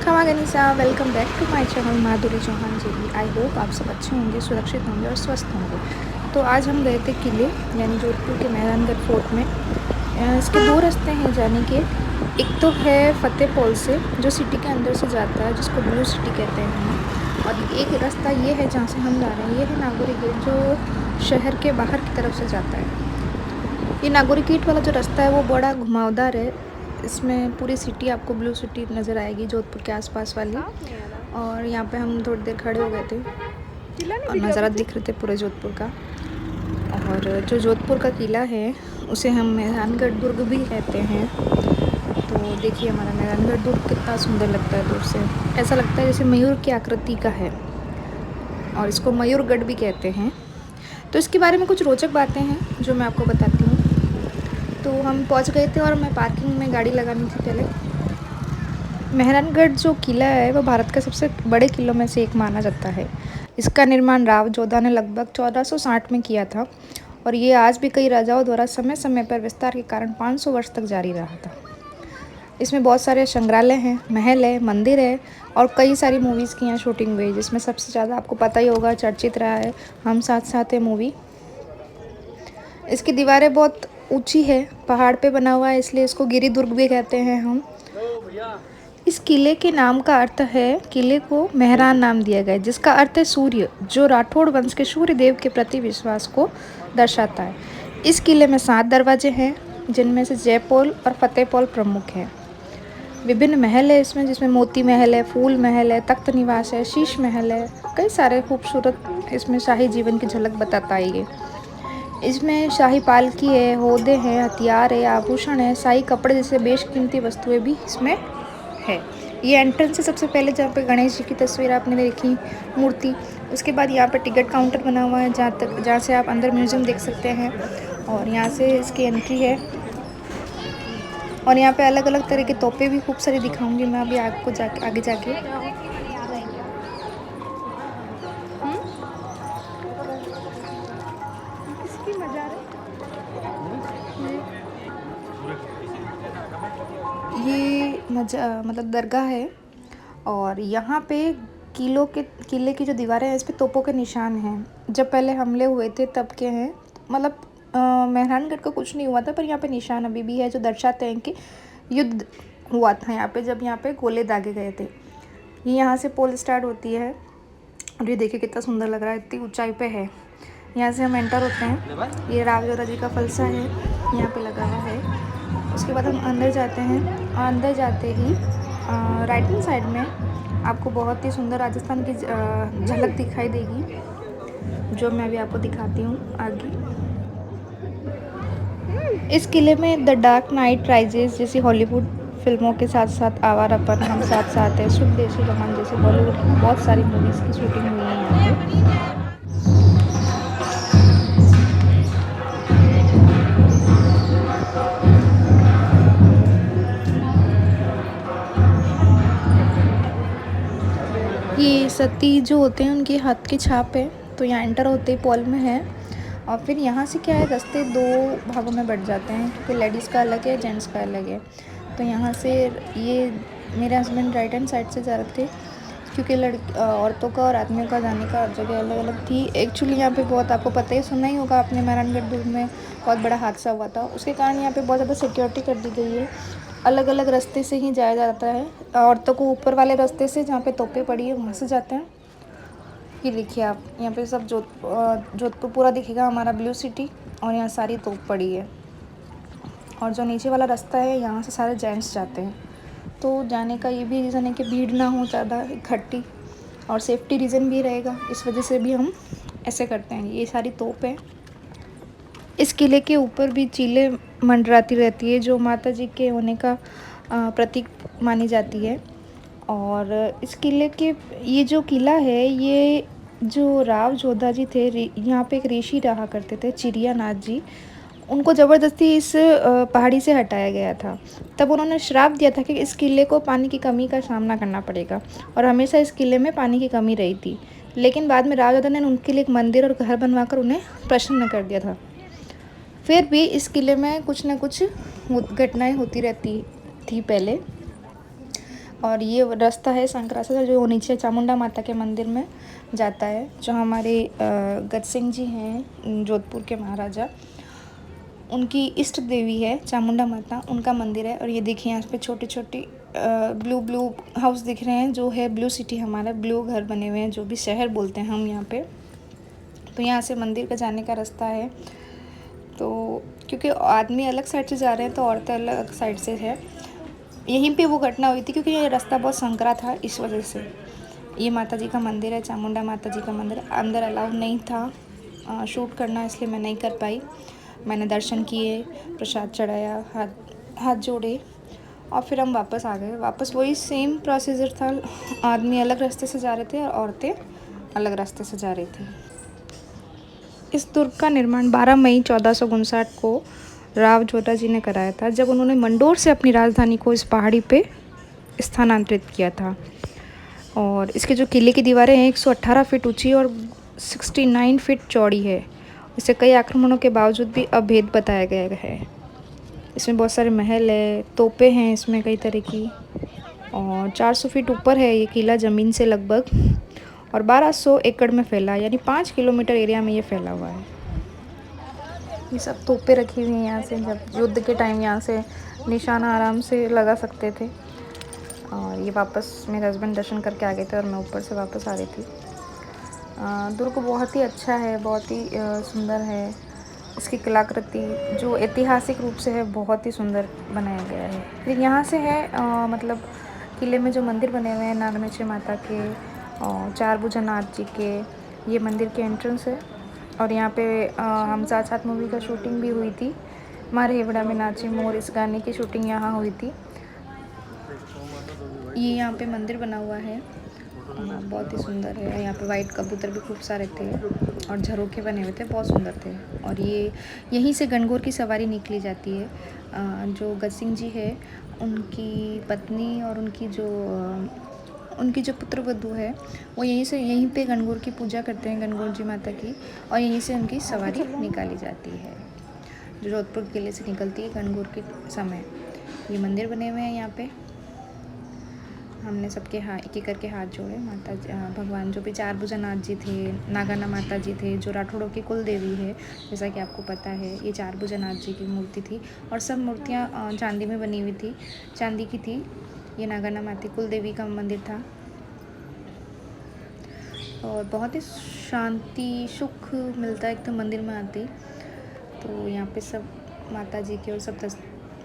खमा गनीसा, welcome back to my channel Madhuri Chauhan ji. I hope आप सब अच्छे होंगे, सुरक्षित होंगे और स्वस्थ होंगे। तो आज हम गए थे किले यानी जोधपुर के मेहरानगढ़ फोर्ट में। इसके दो रास्ते हैं जाने के। एक तो है फतेहपुर से जो सिटी के अंदर से जाता है, जिसको ब्लू सिटी कहते हैं, और एक रास्ता ये है जहाँ से हम जा रहे हैं, ये है नागौरी गेट जो शहर के बाहर की तरफ से जाता है। ये नागौरी गेट वाला जो रास्ता है वो बड़ा घुमावदार है। इसमें पूरी सिटी आपको ब्लू सिटी नज़र आएगी, जोधपुर के आसपास वाली। और यहाँ पे हम थोड़ी देर खड़े हो गए थे और नज़ारा दिख रहे थे पूरे जोधपुर का। और जो जोधपुर का किला है उसे हम मेहरानगढ़ दुर्ग भी कहते हैं। तो देखिए हमारा मेहरानगढ़ दुर्ग कितना सुंदर लगता है दूर से। ऐसा लगता है जैसे मयूर की आकृति का है, और इसको मयूरगढ़ भी कहते हैं। तो इसके बारे में कुछ रोचक बातें हैं जो मैं आपको बताती हूँ। तो हम पहुँच गए थे और मैं पार्किंग में गाड़ी लगानी थी पहले। मेहरानगढ़ जो किला है वो भारत के सबसे बड़े किलों में से एक माना जाता है। इसका निर्माण राव जोधा ने लगभग 1460 में किया था, और ये आज भी कई राजाओं द्वारा समय समय पर विस्तार के कारण 500 वर्ष तक जारी रहा था। इसमें बहुत सारे संग्रहालय हैं, महल है, मंदिर है, और कई सारी मूवीज़ की यहाँ शूटिंग हुई, जिसमें सबसे ज़्यादा आपको पता ही होगा चर्चित रहा है हम साथ साथ है मूवी। इसकी दीवारें बहुत ऊंची है, पहाड़ पे बना हुआ है, इसलिए इसको गिरी दुर्ग भी कहते हैं हम। इस किले के नाम का अर्थ है, किले को मेहरान नाम दिया गया, जिसका अर्थ है सूर्य, जो राठौड़ वंश के सूर्य देव के प्रति विश्वास को दर्शाता है। इस किले में 7 दरवाजे हैं, जिनमें से जयपोल और फतेहपोल प्रमुख हैं। विभिन्न महल है इसमें, जिसमें मोती महल है, फूल महल है, तख्त निवास है, शीश महल है। कई सारे खूबसूरत इसमें शाही जीवन की झलक बताता है ये। इसमें शाही पालकी है, होदे हैं, हथियार है, आभूषण है, शाही कपड़े जैसे बेशकीमती वस्तुएं भी इसमें है। ये एंट्रेंस है सबसे पहले, जहाँ पे गणेश जी की तस्वीर आपने देखी, मूर्ति। उसके बाद यहाँ पे टिकट काउंटर बना हुआ है, जहाँ से आप अंदर म्यूजियम देख सकते हैं, और यहाँ से इसकी एंट्री है। और यहाँ पे अलग अलग तरह के तोपे भी खूब सारी दिखाऊंगी मैं अभी आपको आगे जाके। किसकी मजा ये मतलब दरगाह है, और यहाँ पे किले की जो दीवारें हैं, इस पे तोपों के निशान हैं। जब पहले हमले हुए थे तब के हैं, मतलब मेहरानगढ़ का कुछ नहीं हुआ था, पर यहाँ पे निशान अभी भी है जो दर्शाते हैं कि युद्ध हुआ था यहाँ पे, जब यहाँ पे गोले दागे गए थे। ये यहाँ से पोल स्टार्ट होती है, और ये देखिए कितना सुंदर लग रहा है, इतनी ऊंचाई पे है। यहाँ से हम एंटर होते हैं। ये राव जोधा जी का फलसा है, यहाँ पे लगा हुआ है। उसके बाद हम अंदर जाते हैं, और अंदर जाते ही राइट हैंड साइड में आपको बहुत ही सुंदर राजस्थान की झलक दिखाई देगी, जो मैं अभी आपको दिखाती हूँ आगे। इस किले में द डार्क नाइट राइजेस जैसी हॉलीवुड फिल्मों के साथ साथ आवारापन, हम साथ साथ है, शुभ देशी रमन जैसे बॉलीवुड की बहुत सारी मूवीज़ की शूटिंग हुई है यहाँ पे। ये सती जो होते हैं उनके हाथ की छाप है। तो यहाँ एंटर होते ही पॉल में है, और फिर यहाँ से क्या है, रास्ते 2 भागों में बढ़ जाते हैं, क्योंकि लेडीज़ का अलग है, जेंट्स का अलग है। तो यहाँ से ये मेरे हस्बैंड राइट हैंड साइड से जा रहे थे, क्योंकि औरतों का और आदमियों का जाने का जगह अलग अलग थी। एक्चुअली यहाँ पे बहुत, आपको पता ही, सुना ही होगा आपने, मेहरानगढ़ दुर्ग में बहुत बड़ा हादसा हुआ था, उसके कारण यहाँ पे बहुत ज़्यादा सिक्योरिटी कर दी गई है। अलग अलग रास्ते से ही जाया जाता है। औरतों को ऊपर वाले रास्ते से, जहाँ पे तोपें पड़ी है, वहाँ से जाते हैं। ये देखिए आप, यहाँ पे सब जोधपुर पूरा दिखेगा हमारा ब्लू सिटी, और यहाँ सारी तोप पड़ी है। और जो नीचे वाला रास्ता है, यहाँ से सारे जेंट्स जाते हैं। तो जाने का ये भी रीज़न है कि भीड़ ना हो ज़्यादा इकट्ठी, और सेफ्टी रीज़न भी रहेगा, इस वजह से भी हम ऐसे करते हैं। ये सारी तोप है। इस किले के ऊपर भी चीलें मंडराती रहती है, जो माता जी के होने का प्रतीक मानी जाती है। और इस किले के, ये जो किला है, ये जो राव जोधा जी थे, यहाँ पे एक ऋषि रहा करते थे, चिरियानाथ जी, उनको ज़बरदस्ती इस पहाड़ी से हटाया गया था। तब उन्होंने श्राप दिया था कि इस किले को पानी की कमी का सामना करना पड़ेगा, और हमेशा इस किले में पानी की कमी रही थी। लेकिन बाद में राव जोधा ने उनके लिए एक मंदिर और घर बनवाकर उन्हें प्रसन्न कर दिया था। फिर भी इस किले में कुछ न कुछ घटनाएं होती रहती थी पहले। और ये रास्ता है संकरा से जो नीचे चामुंडा माता के मंदिर में जाता है, जो हमारे गज सिंह जी हैं जोधपुर के महाराजा, उनकी इष्ट देवी है चामुंडा माता, उनका मंदिर है। और ये देखिए यहाँ पे छोटे छोटे ब्लू ब्लू हाउस दिख रहे हैं, जो है ब्लू सिटी, हमारा ब्लू घर बने हुए हैं, जो भी शहर बोलते हैं हम यहाँ पे। तो यहाँ से मंदिर का जाने का रास्ता है। तो क्योंकि आदमी अलग साइड से जा रहे हैं तो औरतें अलग साइड से है। यहीं पे वो घटना हुई थी क्योंकि ये रास्ता बहुत संकरा था, इस वजह से। ये माता जी का मंदिर है, चामुंडा माता जी का मंदिर। अंदर अलाउ नहीं था शूट करना, इसलिए मैं नहीं कर पाई। मैंने दर्शन किए, प्रसाद चढ़ाया, हाथ जोड़े और फिर हम वापस आ गए। वापस वही सेम प्रोसीजर था, आदमी अलग रास्ते से जा रहे थे और औरतें अलग रास्ते से जा रही थी। इस दुर्ग का निर्माण 12 मई 1459 को राव जोधा जी ने कराया था, जब उन्होंने मंडोर से अपनी राजधानी को इस पहाड़ी पे स्थानांतरित किया था। और इसके जो किले की दीवारें हैं 118 फीट ऊंची और 69 फीट चौड़ी है। इसे कई आक्रमणों के बावजूद भी अभेद बताया गया है। इसमें बहुत सारे महल है, तोपें हैं इसमें कई तरह की, और 400 फीट ऊपर है ये किला ज़मीन से लगभग, और 1200 एकड़ में फैला, यानी 5 किलोमीटर एरिया में ये फैला हुआ है। ये सब तोपें रखी हुई हैं यहाँ से, जब युद्ध के टाइम यहाँ से निशाना आराम से लगा सकते थे। और ये वापस मेरे हस्बैंड दर्शन करके आ गए थे और मैं ऊपर से वापस आ रही थी। दुर्ग बहुत ही अच्छा है, बहुत ही सुंदर है। इसकी कलाकृति जो ऐतिहासिक रूप से है बहुत ही सुंदर बनाया गया है। फिर यहाँ से है मतलब किले में जो मंदिर बने हुए हैं नागनची माता के और चार भुजानाथ जी के, ये मंदिर के एंट्रेंस है। और यहाँ पे हम साथ साथ मूवी का शूटिंग भी हुई थी, मारे हेवड़ा में नाचे मोर, इस गाने की शूटिंग यहाँ हुई थी। ये यहाँ पे मंदिर बना हुआ है, बहुत ही सुंदर है। यहाँ पे वाइट कबूतर भी खूब सारे थे और झरोखे बने हुए थे, बहुत सुंदर थे। और ये यहीं से गणगौर की सवारी निकली जाती है। जो गज सिंह जी है, उनकी पत्नी और उनकी जो पुत्र वधू है, वो यहीं पे गणगौर की पूजा करते हैं, गणगौर जी माता की, और यहीं से उनकी सवारी निकाली जाती है, जो जोधपुर किले से निकलती है गणगौर के समय। ये मंदिर बने हुए हैं यहाँ पे। हमने सबके एक एक करके हाथ जोड़े। माता भगवान जो भी चार भुजानाथ जी थे, नागाना माता जी थे, जो राठौड़ों की कुल देवी है, जैसा कि आपको पता है, ये चार भुजानाथ जी की मूर्ति थी। और सब मूर्तियाँ चांदी में बनी हुई थी, चांदी की थी। ये नागाना माता कुल देवी का मंदिर था और बहुत ही शांति सुख मिलता है एकदम मंदिर में आते। तो यहाँ पे सब माता जी की और सब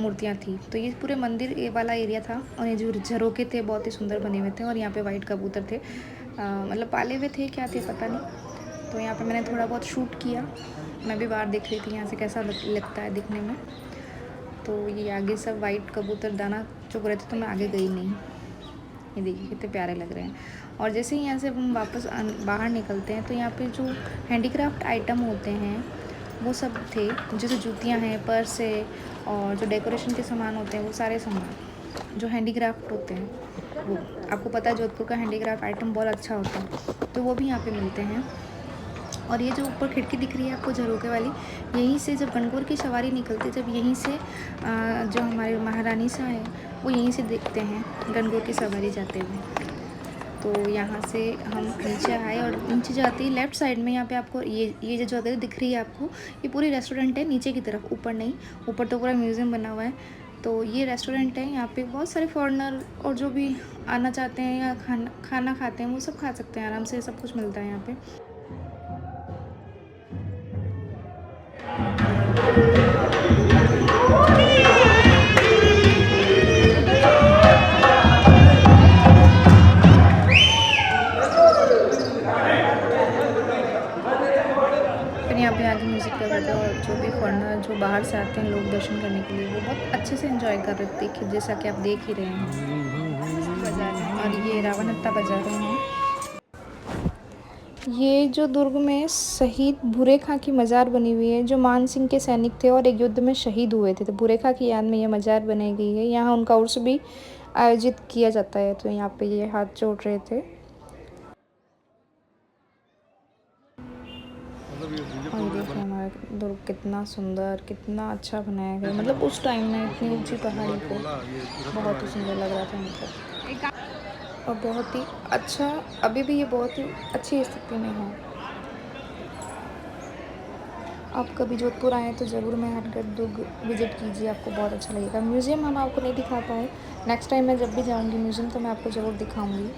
मूर्तियाँ थी। तो ये पूरे मंदिर ये वाला एरिया था। और ये जो झरोके थे बहुत ही सुंदर बने हुए थे। और यहाँ पे वाइट कबूतर थे, मतलब पाले हुए थे क्या थे पता नहीं। तो यहाँ पे मैंने थोड़ा बहुत शूट किया, मैं भी बाहर देख रही थी यहाँ से कैसा लगता है दिखने में। तो ये आगे सब वाइट कबूतर दाना चुग रहे थे, तो मैं आगे गई नहीं। ये देखिए कितने प्यारे लग रहे हैं। और जैसे ही यहाँ से हम वापस बाहर निकलते हैं तो यहाँ पे जो हैंडीक्राफ्ट आइटम होते हैं वो सब थे, जैसे जूतियाँ हैं, पर्स है, और जो डेकोरेशन के सामान होते हैं वो सारे सामान जो हैंडीक्राफ्ट होते हैं, वो आपको पता है जोधपुर का हैंडीक्राफ्ट आइटम बहुत अच्छा होता है, तो वो भी यहाँ पे मिलते हैं। और ये जो ऊपर खिड़की दिख रही है आपको झरोके वाली, यहीं से जब गणगौर की सवारी निकलती है, जब यहीं से जो हमारे महारानी सा है वो यहीं से देखते हैं गणगौर की सवारी जाते हुए। तो यहाँ से हम नीचे आए और नीचे जाते ही लेफ़्ट साइड में यहाँ पे आपको ये जो जगह दिख रही है आपको, ये पूरी रेस्टोरेंट है नीचे की तरफ, ऊपर नहीं। ऊपर तो पूरा म्यूज़ियम बना हुआ है। तो ये रेस्टोरेंट है, यहाँ पे बहुत सारे फॉरेनर और जो भी आना चाहते हैं या खाना खाते हैं वो सब खा सकते हैं आराम से, सब कुछ मिलता है यहाँ पे। यहाँ पे आगे म्यूज़िक लगा था और जो भी फॉरेनर जो बाहर से आते हैं लोग दर्शन करने के लिए, वो बहुत अच्छे से एंजॉय कर रहे थे, जैसा कि आप देख ही रहे हैं। और ये रावणहत्ता बजा रहे हैं। ये जो दुर्ग में शहीद भूरे खां की मज़ार बनी हुई है, जो मान सिंह के सैनिक थे और एक युद्ध में शहीद हुए थे, तो भूरे खां की याद में ये मज़ार बनाई गई है। यहाँ उनका उर्स भी आयोजित किया जाता है। तो यहाँ पे ये हाथ जोड़ रहे थे। और ये देखिए हमारा दुर्ग कितना सुंदर, कितना अच्छा बनाया गया, मतलब उस टाइम में इतनी ऊंची पहाड़ी पे बहुत ही सुंदर लग रहा था। मतलब और बहुत ही अच्छा, अभी भी ये बहुत ही अच्छी स्थिति में है। आप कभी जोधपुर आएँ तो ज़रूर मेहरानगढ़ दुर्ग विज़िट कीजिए, आपको बहुत अच्छा लगेगा। म्यूज़ियम हम आपको नहीं दिखा पाए, नेक्स्ट टाइम मैं जब भी जाऊँगी म्यूज़ियम तो मैं आपको ज़रूर दिखाऊँगी।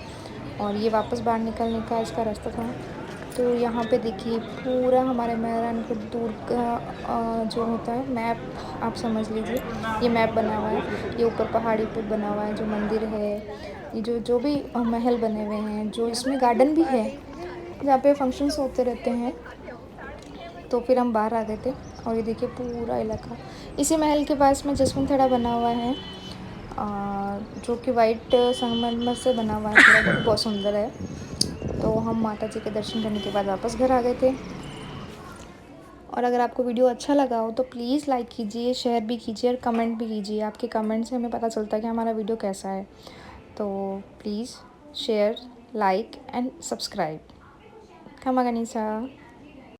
और ये वापस बाहर निकलने का इसका रास्ता था। तो यहाँ पे देखिए पूरा हमारे मेहरानगढ़ दुर्ग का जो होता है मैप, आप समझ लीजिए ये मैप बना हुआ है। ये ऊपर पहाड़ी पे बना हुआ है जो मंदिर है, ये जो जो भी महल बने हुए हैं, जो इसमें गार्डन भी है जहाँ पे फंक्शंस होते रहते हैं। तो फिर हम बाहर आ गए थे और ये देखिए पूरा इलाका, इसी महल के पास में जसवंत थड़ा बना हुआ है, जो कि वाइट संगमरमर से बना हुआ है थोड़ा, वो भी बहुत सुंदर है। तो हम माता जी के दर्शन करने के बाद वापस घर आ गए थे। और अगर आपको वीडियो अच्छा लगा हो तो प्लीज़ लाइक कीजिए, शेयर भी कीजिए और कमेंट भी कीजिए। आपके कमेंट से हमें पता चलता है कि हमारा वीडियो कैसा है। तो please share, like and subscribe. खमा गनीसा।